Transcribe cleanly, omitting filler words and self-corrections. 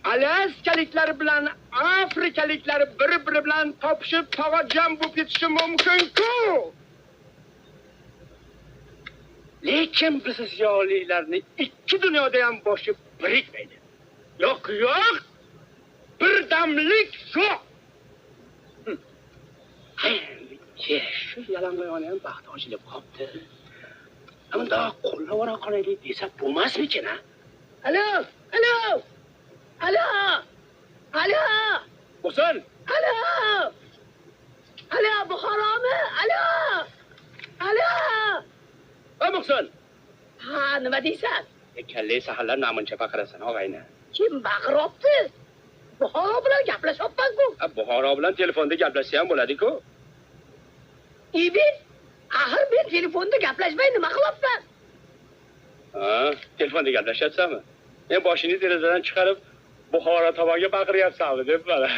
Alaskaliklar bilan Afrikaliklar bir-biri bilan topishib tog'ajam bo'lib ketishi mumkin-ku. Lekin biz ziyolilarni ikki dunyoda ham boshi birikmaydi. Yo'q. Birdamlik yo'q. Shu yalang'oyoni ham baxti ochilib qopti. Ammo qo'llavora qolaylik desa bo'lmasmikin, ha? Alo! Muhsin! Alo, Buxoromi? Alo! Va Muhsin! Ha, nima deysan? Kallay saharlar namuncha baqirasan, og'ayni. Kim baqiryapti? Buxoro bilan gaplashyapman-ku. Buxoro bilan telefonda gaplashsa ham bo'ladi-ku. Ibin, axir men telefonda gaplashmay nima qilyapman? Ha, telefonda gaplashyapsanmi? Men boshini derazadan chiqarib Buxoro tomonga baqiryapsanmi deb mana.